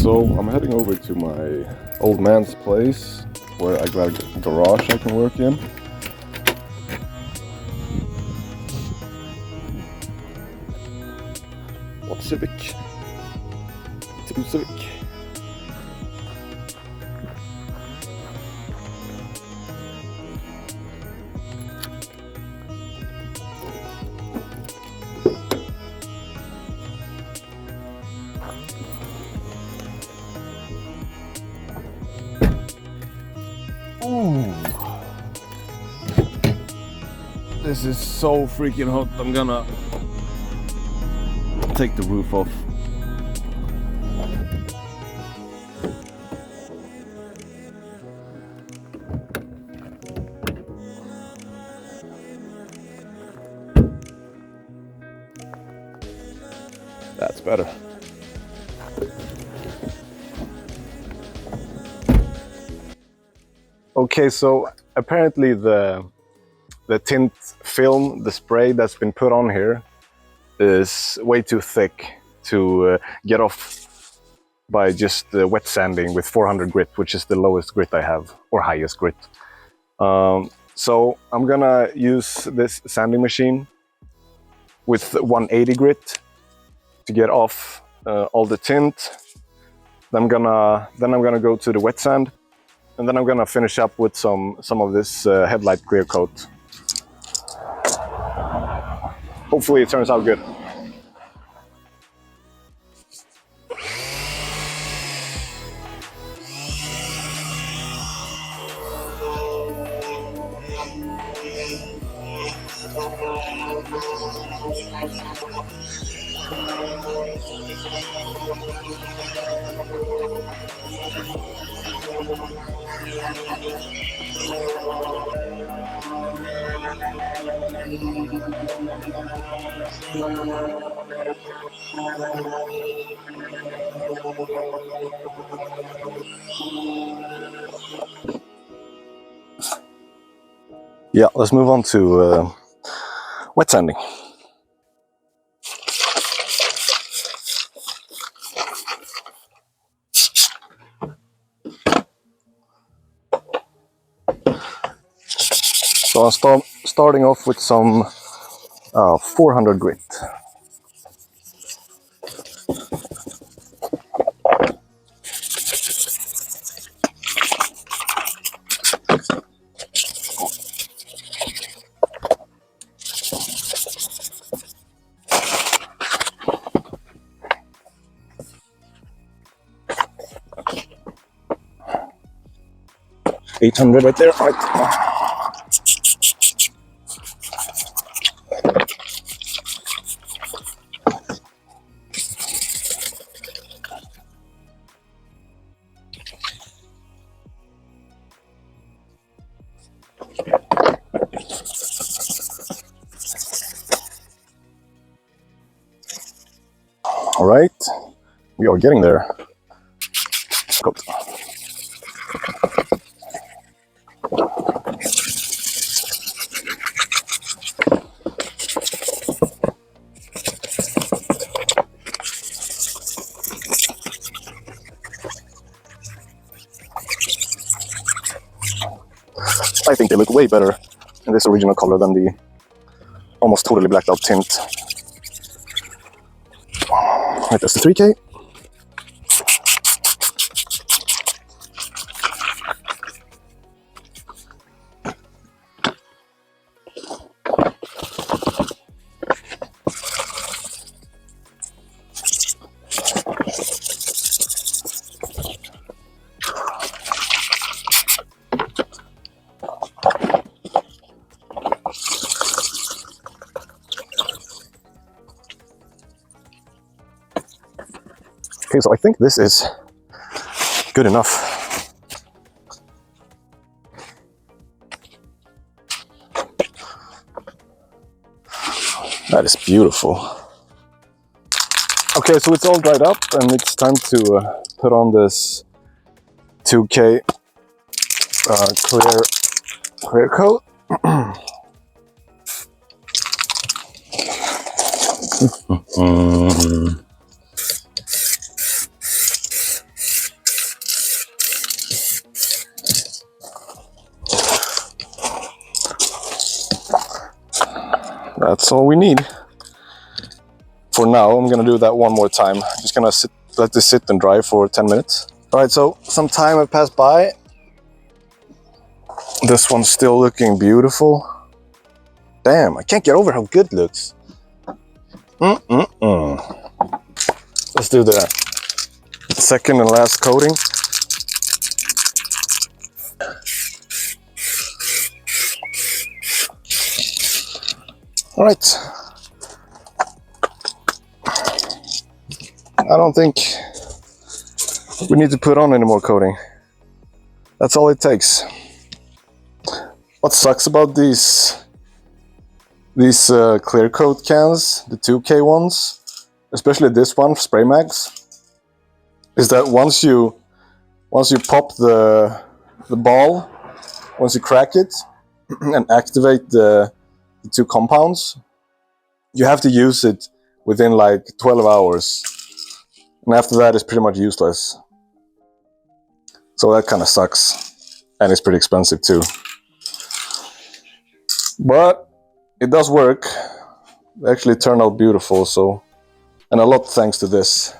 So I'm heading over to my old man's place where I got a garage I can work in. What Civic? Two Civic. Ooh. This is so freaking hot. I'm gonna take the roof off. That's better. Okay, so apparently the tint film, the spray that's been put on here, is way too thick to get off by just wet sanding with 400 grit, which is the lowest grit I have, or highest grit. So I'm gonna use this sanding machine with 180 grit to get off all the tint. Then I'm gonna go to the wet sand, and then I'm gonna finish up with some of this headlight clear coat. Hopefully it turns out good. Yeah, let's move on to wet sanding. So I'm starting off with some 400 grit. $800 right there. All right. All right, we are getting there. Coat. I think they look way better in this original color than the almost totally blacked out tint. Right, that's the 3K. Okay, so I think this is good enough. That is beautiful. Okay, so it's all dried up and it's time to put on this 2K clear coat. That's all we need. For now, I'm gonna do that one more time. Just gonna let this sit and dry for 10 minutes. All right, so some time have passed by. This one's still looking beautiful. Damn, I can't get over how good it looks. Let's do the second and last coating. All right. I don't think we need to put on any more coating. That's all it takes. What sucks about these Clearcoat cans, the 2K ones, especially this one, Spray Mags, is that once you pop the ball, once you crack it and activate the two compounds, you have to use it within like 12 hours. And after that, it's pretty much useless. So that kind of sucks. And it's pretty expensive too. But it does work. They actually turned out beautiful, so, and a lot thanks to this.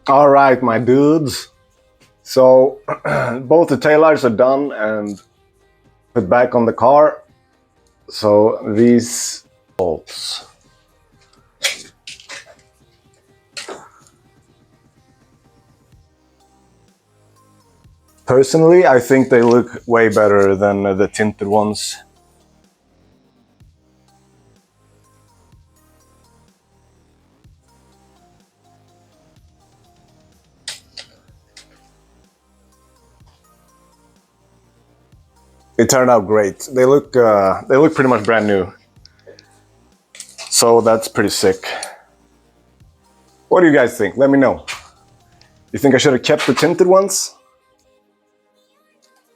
All right, my dudes. So both the taillights are done and put back on the car. So these bolts. Personally, I think they look way better than the tinted ones. It turned out great. They look pretty much brand new. So that's pretty sick. What do you guys think? Let me know. You think I should have kept the tinted ones?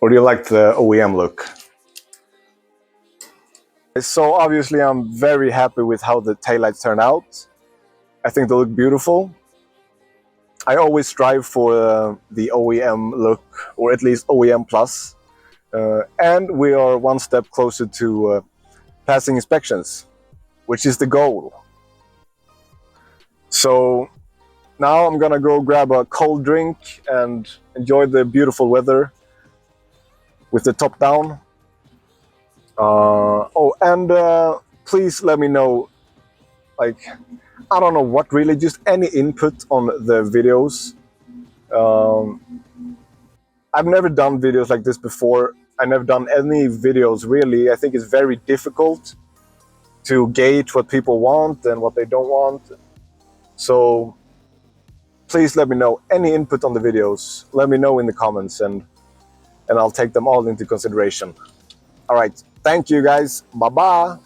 Or do you like the OEM look? So obviously I'm very happy with how the taillights turn out. I think they look beautiful. I always strive for the OEM look, or at least OEM plus. And we are one step closer to passing inspections, which is the goal. So now I'm gonna go grab a cold drink and enjoy the beautiful weather with the top down. Please let me know, like, I don't know what really, just any input on the videos. I've never done videos like this before. I've never done any videos really. I think it's very difficult to gauge what people want and what they don't want. So please let me know any input on the videos. Let me know in the comments and I'll take them all into consideration. All right, thank you guys. Bye-bye.